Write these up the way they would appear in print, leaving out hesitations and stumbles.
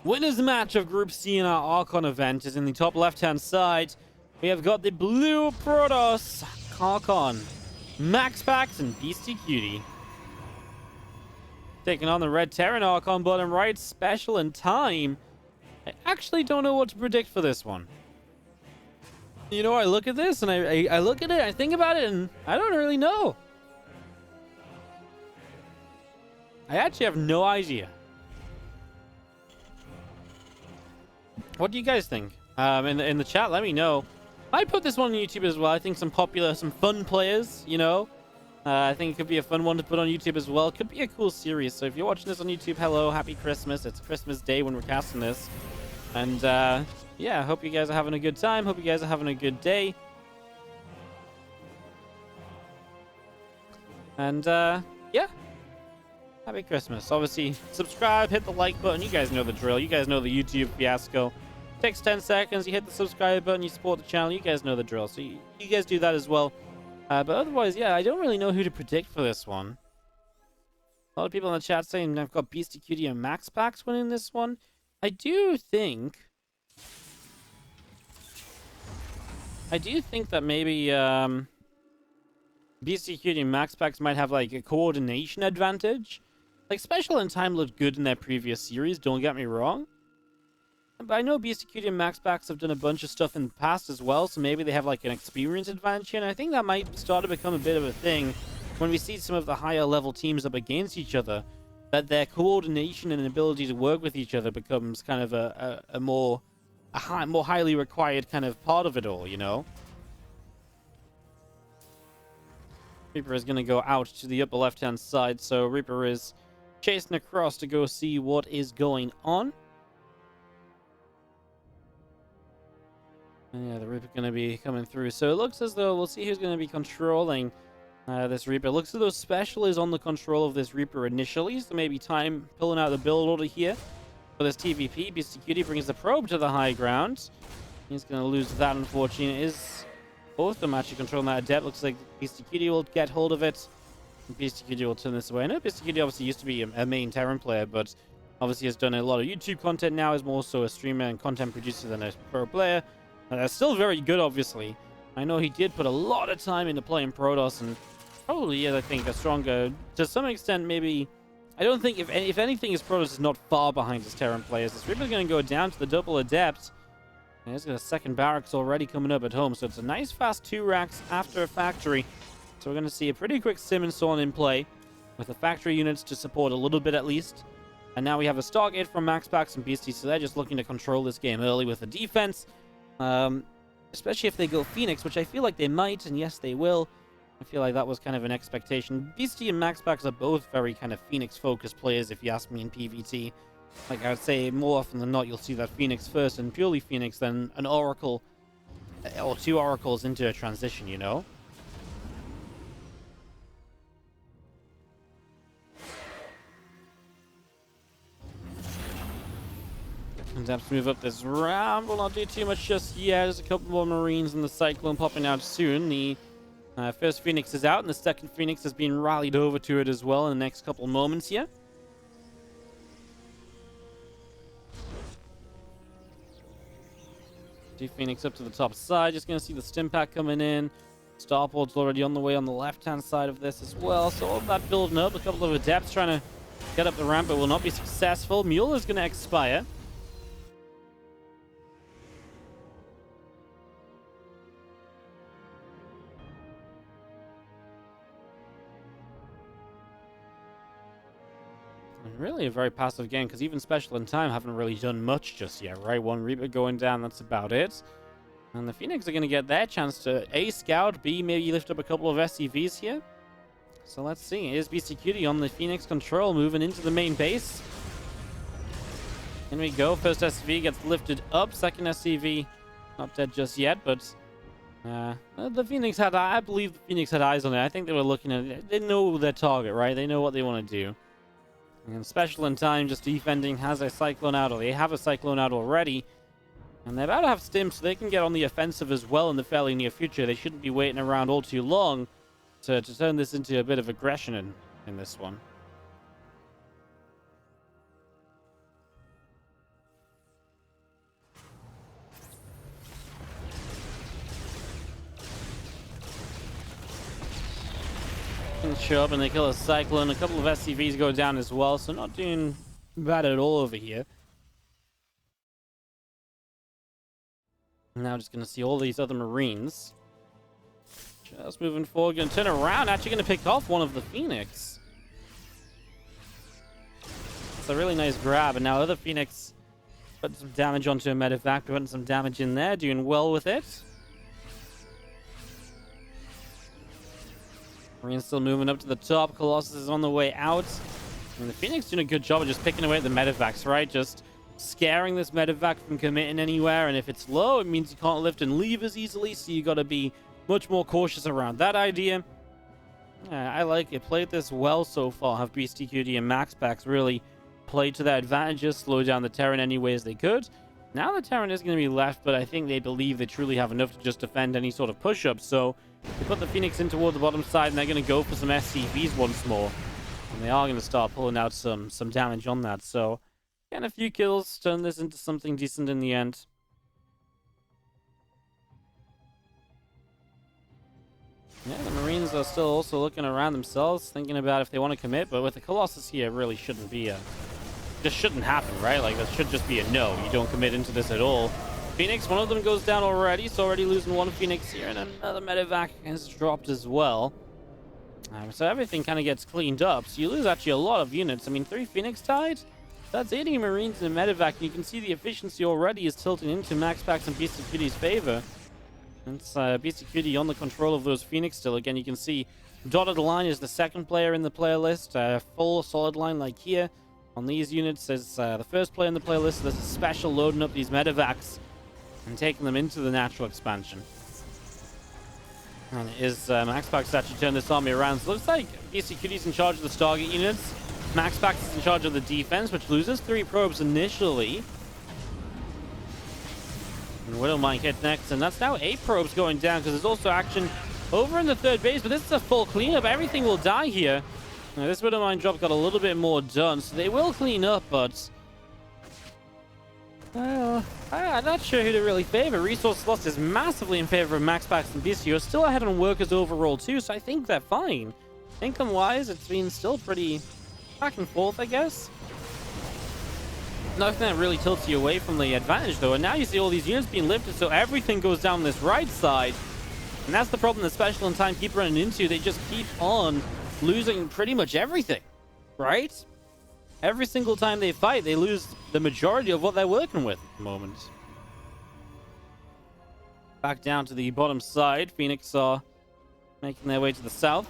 Winners match of Group C in our Archon event is in the top left-hand side. We have got the blue Protoss Archon, MaxPax, and BeastyQT. Taking on the red Terran Archon bottom right, SpeCial and Time. I actually don't know what to predict for this one. You know, I look at this and I look at it, I think about it, and I don't really know. I actually have no idea. What do you guys think? In the chat, let me know. I put this one on YouTube as well. I think some fun players, you know. I think it could be a fun one to put on YouTube as well. It could be a cool series. So if you're watching this on YouTube, hello, happy Christmas. It's Christmas Day when we're casting this. And yeah, I hope you guys are having a good time. Hope you guys are having a good day. And yeah, happy Christmas. Obviously, subscribe, hit the like button. You guys know the drill. You guys know the YouTube fiasco. Takes 10 seconds. You hit the subscribe button. You support the channel. You guys know the drill. So you guys do that as well. But otherwise, yeah, I don't really know who to predict for this one. A lot of people in the chat saying I've got BeastyQT and MaxPax winning this one. I do think that maybe BeastyQT and MaxPax might have like a coordination advantage. Like SpeCial and Time looked good in their previous series, don't get me wrong. But I know BeastyQT and MaxPax have done a bunch of stuff in the past as well, so maybe they have like an experience advantage here, and I think that might start to become a bit of a thing when we see some of the higher level teams up against each other, that their coordination and ability to work with each other becomes kind of a more highly required kind of part of it all, you know? Reaper is going to go out to the upper left-hand side, so Reaper is chasing across to go see what is going on. And yeah, the Reaper going to be coming through. So it looks as though we'll see who's going to be controlling this Reaper. It looks as though SpeCial is on the control of this Reaper initially, so maybe Time pulling out the build order here for this TVP. BeastyQT brings the probe to the high ground. He's going to lose that, unfortunately. It is both of them actually controlling that Adept. Looks like BeastyQT will get hold of it. BeastyQT will turn this away. I know BeastyQT obviously used to be a main Terran player, but obviously has done a lot of YouTube content now. Is more so a streamer and content producer than a pro player. Still very good, obviously. I know he did put a lot of time into playing Protoss, and probably is, I think, a stronger, to some extent, maybe. I don't think, if anything, his Protoss is not far behind his Terran players. This Reaper's going to go down to the double Adept. And he's got a second barracks already coming up at home, so it's a nice fast 2 racks after a factory. So we're going to see a pretty quick sim and so on in play, with the factory units to support a little bit at least. And now we have a Stargate from MaxPax and Beastie, so they're just looking to control this game early with the defense. Especially if they go Phoenix, which I feel like they might, and yes, they will. I feel like that was kind of an expectation. Beastie and MaxPax are both very kind of Phoenix-focused players, if you ask me, in PvT. Like, I would say, more often than not, you'll see that Phoenix first, and purely Phoenix, then an Oracle, or 2 Oracles into a transition, you know? And have to move up this round. Will not do too much just yet. There's a couple more Marines in the Cyclone popping out soon. The first Phoenix is out, and the second Phoenix has been rallied over to it as well in the next couple moments here. Two Phoenix up to the top side. Just going to see the stim pack coming in. Starport's already on the way on the left-hand side of this as well. So all that building up. A couple of Adepts trying to get up the ramp, but will not be successful. Mule is going to expire. Really a very passive game, because even SpeCial and Time haven't really done much just yet, right? One Reaper going down, that's about it. And the Phoenix are going to get their chance to A, scout, B, maybe lift up a couple of SCVs here. So let's see. Here's BeastyQT on the Phoenix control, moving into the main base. In we go. First SCV gets lifted up. Second SCV not dead just yet, but the Phoenix had, I believe the Phoenix had eyes on it. I think they were looking at it. They know their target, right? They know what they want to do. And SpeCial in Time just defending, has a Cyclone out, or they have a Cyclone out already. And they're about to have Stim, so they can get on the offensive as well in the fairly near future. They shouldn't be waiting around all too long to turn this into a bit of aggression in this one. Terrans show up and they kill a Cyclone. A couple of SCVs go down as well, so not doing bad at all over here. Now just going to see all these other Marines. Just moving forward, going to turn around, actually going to pick off one of the Phoenix. It's a really nice grab, and now other Phoenix putting some damage onto a medevac, putting some damage in there, doing well with it. Marine's still moving up to the top. Colossus is on the way out. And the Phoenix doing a good job of just picking away at the medevacs, right? Just scaring this medevac from committing anywhere. And if it's low, it means you can't lift and leave as easily. So you got to be much more cautious around that idea. Yeah, I like it. Played this well so far. Have BeastyQT and MaxPax really played to their advantages, slow down the Terran any way as they could. Now the Terran is going to be left, but I think they believe they truly have enough to just defend any sort of push-up. So they put the Phoenix in toward the bottom side, and they're going to go for some SCVs once more. And they are going to start pulling out some damage on that. So getting a few kills, turn this into something decent in the end. Yeah, the Marines are still also looking around themselves, thinking about if they want to commit, but with the Colossus here, it really shouldn't be a... Just shouldn't happen, right? Like, that should just be a no. You don't commit into this at all. Phoenix, one of them goes down already, so already losing one Phoenix here, and another medevac has dropped as well. So everything kind of gets cleaned up. So you lose actually a lot of units. I mean, 3 Phoenix died? That's 80 Marines in a medevac, and you can see the efficiency already is tilting into MaxPax and BeastyQT's favor. It's BeastyQT on the control of those Phoenix still. Again, you can see dotted line is the second player in the player list. Full solid line like here. On these units is the first player in the player list. There's a SpeCial loading up these medevacs and taking them into the natural expansion. And it is MaxPax actually turned this army around. So it looks like BeastyQT's in charge of the Stargate units. MaxPax is in charge of the defense, which loses 3 probes initially. And Widowmine hit next, and that's now 8 probes going down, because there's also action over in the third base, but this is a full cleanup. Everything will die here. Now, this Widowmine drop got a little bit more done, so they will clean up, but... I'm not sure who to really favor. Resource loss is massively in favor of MaxPax and BC, who are still ahead on workers overall too, so I think they're fine. Income-wise, it's been still pretty back and forth, I guess. Nothing that really tilts you away from the advantage, though. And now you see all these units being lifted, so everything goes down this right side. And that's the problem that SpeCial and Time keep running into. They just keep on losing pretty much everything, right? Every single time they fight, they lose the majority of what they're working with at the moment. Back down to the bottom side. Phoenix are making their way to the south.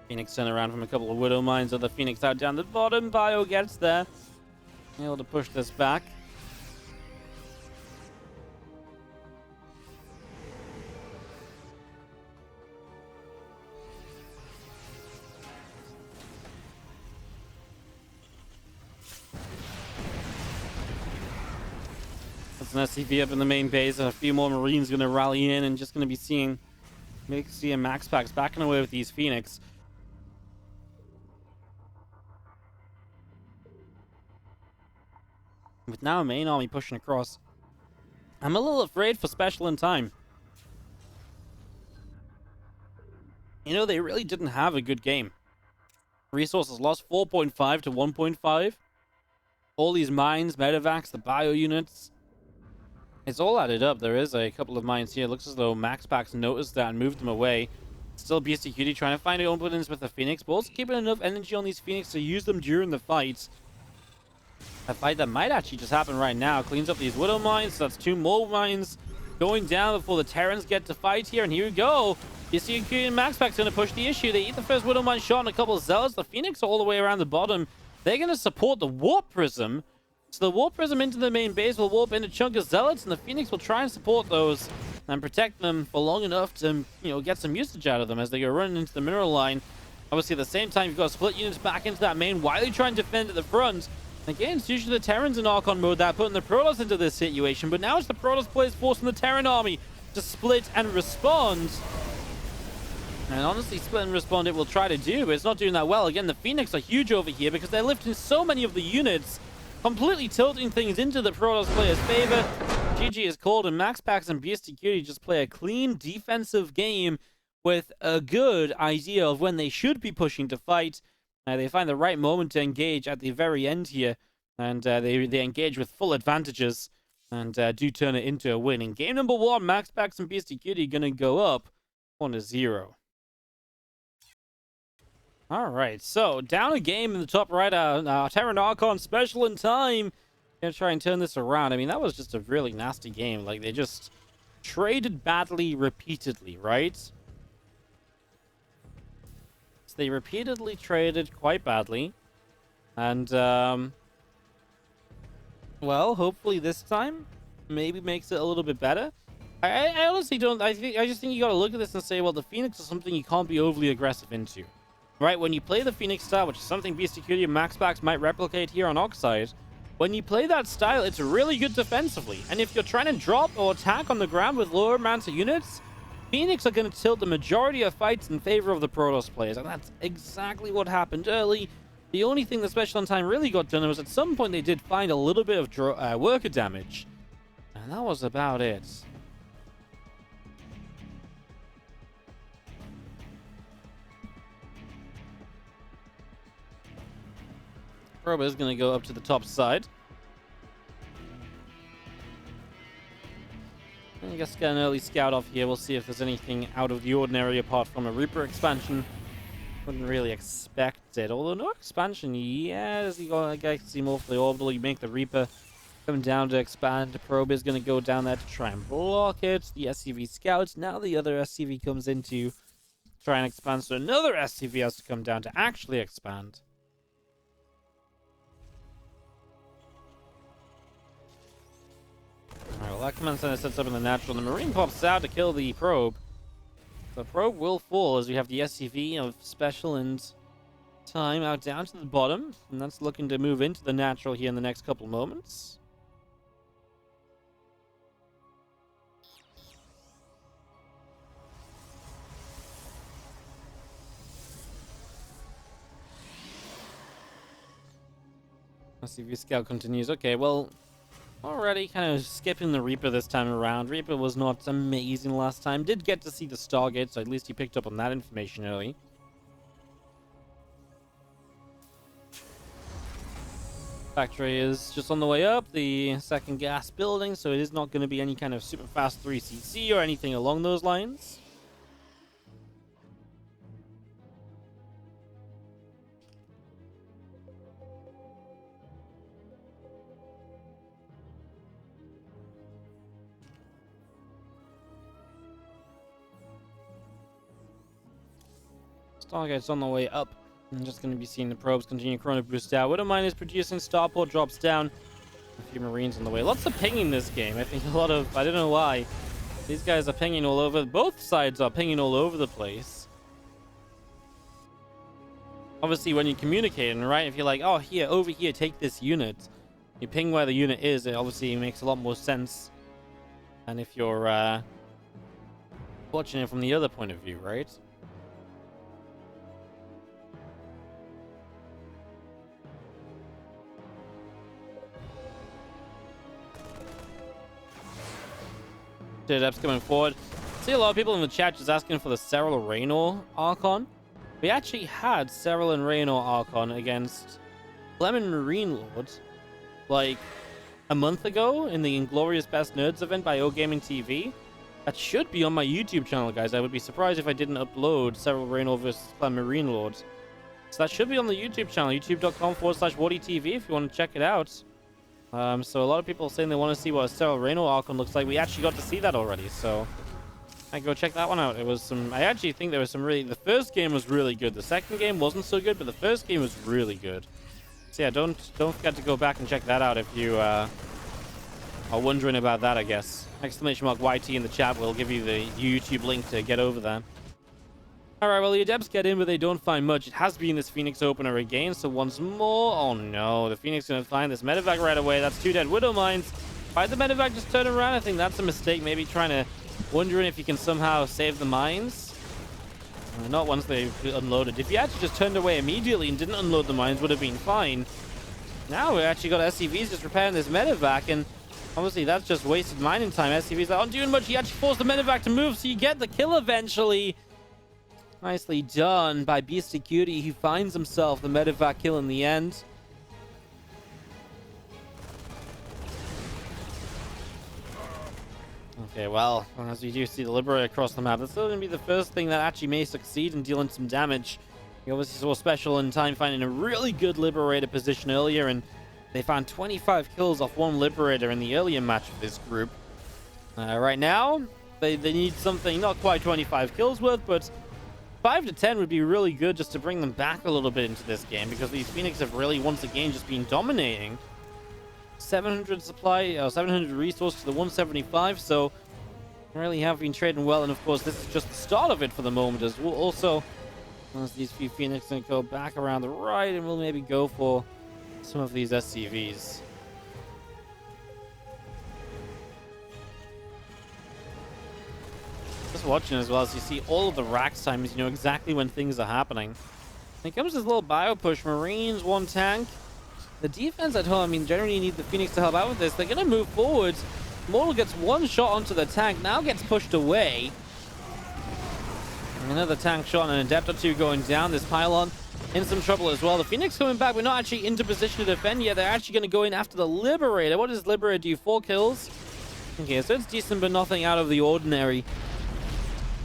Phoenix turn around from a couple of Widow Mines. Other Phoenix out down the bottom. Bio gets there. Able to push this back. That's an SCV up in the main base, and a few more Marines going to rally in, and just going to be seeing MaxPax backing away with these Phoenix. With now a main army pushing across, I'm a little afraid for SpeCial in Time. You know, they really didn't have a good game. Resources lost 4.5 to 1.5. All these mines, medevacs, the bio units. It's all added up. There is a couple of mines here. It looks as though MaxPax noticed that and moved them away. Still BeastyQT trying to find openings with the Phoenix, but also keeping enough energy on these Phoenix to use them during the fight. A fight that might actually just happen right now. Cleans up these Widow Mines, so that's 2 more mines going down before the Terrans get to fight here. And here we go. BeastyQT and MaxPax going to push the issue. They eat the first Widow Mine shot and a couple of Zealots. The Phoenix are all the way around the bottom. They're going to support the Warp Prism. So the Warp Prism into the main base will warp in a chunk of Zealots, and the Phoenix will try and support those and protect them for long enough to, get some usage out of them as they go running into the mineral line. Obviously, at the same time, you've got to split units back into that main while you try and defend at the front. Again, it's usually the Terrans in Archon mode that are putting the Protoss into this situation, but now it's the Protoss players forcing the Terran army to split and respond. And honestly, split and respond it will try to do, but it's not doing that well. Again, the Phoenix are huge over here because they're lifting so many of the units, completely tilting things into the Protoss player's favor. GG is called, and MaxPax and BeastyQT just play a clean defensive game with a good idea of when they should be pushing to fight. They find the right moment to engage at the very end here, and they engage with full advantages and do turn it into a win. In game number 1, MaxPax and BeastyQT going to go up 1-0. All right, so down a game in the top right, Terran Archon SpeCial in time. Gonna try and turn this around. I mean, that was just a really nasty game. Like, they just traded badly repeatedly, right? So they repeatedly traded quite badly. And, well, hopefully this time maybe makes it a little bit better. I honestly don't... I just think you gotta look at this and say, well, the Phoenix is something you can't be overly aggressive into. Right, when you play the Phoenix style, which is something BeastyQT and MaxPax might replicate here on Oxide, when you play that style, it's really good defensively. And if you're trying to drop or attack on the ground with lower amounts of units, Phoenix are going to tilt the majority of fights in favor of the Protoss players. And that's exactly what happened early. The only thing the SpeCial on time really got done was at some point they did find a little bit of worker damage. And that was about it. Probe is going to go up to the top side. I guess get an early scout off here. We'll see if there's anything out of the ordinary apart from a Reaper expansion. Wouldn't really expect it. Although no expansion, yes, you got, I guess, see more for the orbital. You make the Reaper come down to expand. The Probe is going to go down there to try and block it. The SCV scouts. Now the other SCV comes in to try and expand. So another SCV has to come down to actually expand. Alright, well, that command center sets up in the natural. The Marine pops out to kill the Probe. The Probe will fall as we have the SCV of SpeCial and time out down to the bottom. And that's looking to move into the natural here in the next couple moments. SCV scout continues. Okay, well... already kind of skipping the Reaper this time around. Reaper was not amazing last time. Did get to see the Stargate, so at least he picked up on that information early. Factory is just on the way up. The second gas building, so it is not going to be any kind of super fast 3CC or anything along those lines. Stargate's on the way up. I'm just going to be seeing the probes continue chrono boost out. Widowmine is producing. Starport drops down. A few Marines on the way. Lots of pinging this game. I think a lot of... I don't know why. These guys are pinging all over. Both sides are pinging all over the place. Obviously, when you're communicating, right? If you're like, oh, here, over here, take this unit. You ping where the unit is. It obviously makes a lot more sense. And if you're watching it from the other point of view, right? Depth's coming forward. See a lot of people in the chat just asking for the Serral Raynor Archon. We actually had Serral and Raynor Archon against Lemon Marine Lord like a month ago in the Inglorious Best Nerds event by O-Gaming TV. That should be on my YouTube channel, guys. I would be surprised if I didn't upload Serral Raynor versus Lemon Marine Lord. So that should be on the YouTube channel, youtube.com/WardiTV if you want to check it out. So a lot of people are saying they want to see what a Serral Raynor Archon looks like. We actually got to see that already, so I go check that one out. It was some... I actually think there was some really... The first game was really good. The second game wasn't so good, but the first game was really good. So yeah, don't forget to go back and check that out if you are wondering about that, I guess. !YT in the chat will give you the YouTube link to get over there. Alright, well, the Adepts get in, but they don't find much. It has been this Phoenix opener again, so once more... Oh, no. The Phoenix going to find this Medevac right away. That's 2 dead Widow Mines. Why did the Medevac just turn around? I think that's a mistake. Maybe trying to... Wondering if you can somehow save the mines. Not once they unloaded. If you actually just turned away immediately and didn't unload the mines, would have been fine. Now we actually got SCVs just repairing this medevac, and obviously that's just wasted mining time. SCVs aren't doing much. He actually forced the medevac to move, so you get the kill eventually. Nicely done by BeastyQT. He finds himself the medevac kill in the end. Okay, well, as we do see the Liberator across the map, that's still going to be the first thing that actually may succeed in dealing some damage. We obviously saw SpeCial in time finding a really good Liberator position earlier, and they found 25 kills off one Liberator in the earlier match of this group. Right now, they need something not quite 25 kills worth, but 5 to 10 would be really good just to bring them back a little bit into this game, because these Phoenix have really, once again, just been dominating. 700 supply, 700 resource to the 175, so really have been trading well, and of course this is just the start of it for the moment as well. Also, as these few Phoenix going to go back around the right, and we'll maybe go for some of these SCVs. Just watching as well, as you see all of the racks times, you know exactly when things are happening. Here comes this little bio push. Marines, one tank. The defense at home, I mean, generally you need the Phoenix to help out with this. They're going to move forward. Mortal gets one shot onto the tank, now gets pushed away. Another tank shot and an Adept or two going down. This pylon in some trouble as well. The Phoenix coming back. We're not actually into position to defend yet. They're actually going to go in after the Liberator. What does Liberator do? 4 kills? Okay, so it's decent, but nothing out of the ordinary.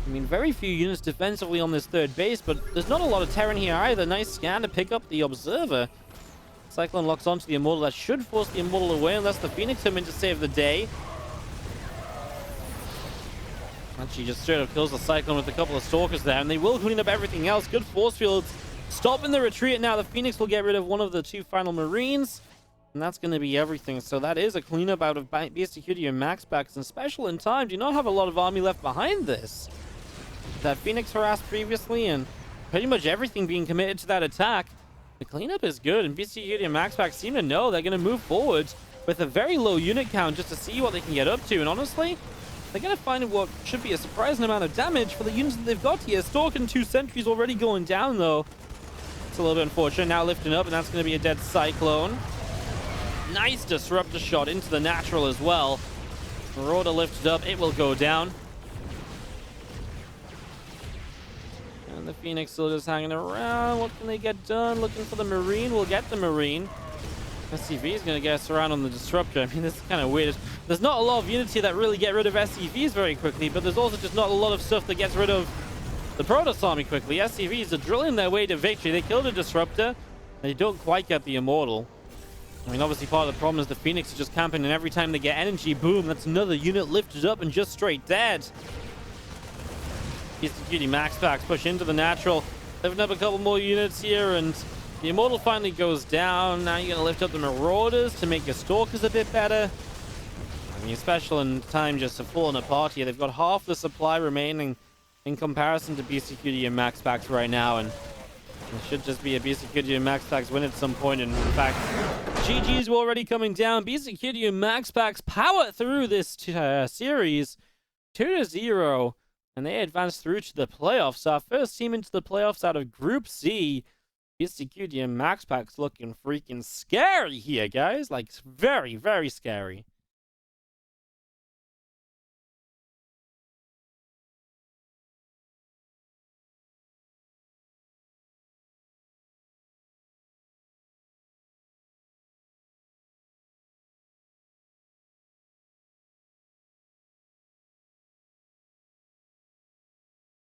I mean, very few units defensively on this third base, but there's not a lot of Terran here either. Nice scan to pick up the Observer. Cyclone locks onto the Immortal. That should force the Immortal away unless the Phoenix come in to save the day. Actually, just straight up kills the Cyclone with a couple of Stalkers there, and they will clean up everything else. Good force fields. Stopping the retreat. Now the Phoenix will get rid of one of the 2 final Marines, and that's going to be everything. So that is a cleanup out of BeastyQT and MaxPax, and SpeCial in time do not have a lot of army left behind this. That Phoenix harassed previously, and pretty much everything being committed to that attack. The cleanup is good, and BeastyQT and MaxPax seem to know they're going to move forward with a very low unit count just to see what they can get up to. And honestly, they're going to find what should be a surprising amount of damage for the units that they've got here. Stalk and 2 sentries already going down, though. It's a little bit unfortunate. Now lifting up, and that's going to be a dead Cyclone. Nice Disruptor shot into the natural as well. Marauder lifted up. It will go down. And the Phoenix still just hanging around. What can they get done? Looking for the Marine. We'll get the Marine. SCV is going to get us around on the Disruptor. I mean, this is kind of weird. There's not a lot of units here that really get rid of SCVs very quickly, but there's also just not a lot of stuff that gets rid of the Protoss army quickly. SCVs are drilling their way to victory. They killed a Disruptor. They don't quite get the Immortal. I mean, obviously part of the problem is the Phoenix are just camping, and every time they get energy, boom, that's another unit lifted up and just straight dead. BeastyQT MaxPax push into the natural. Lifting up a couple more units here, and the Immortal finally goes down. Now you're going to lift up the Marauders to make your Stalkers a bit better. I mean, SpeCial in time just have fallen apart here. They've got half the supply remaining in comparison to BeastyQT and MaxPax right now, and it should just be a BeastyQT and MaxPax win at some point. And in fact, GG's were already coming down. BeastyQT and MaxPax power through this series 2-0. And they advance through to the playoffs. Our first team into the playoffs out of Group C. BeastyQT and MaxPax looking freaking scary here, guys. Like, very, very scary.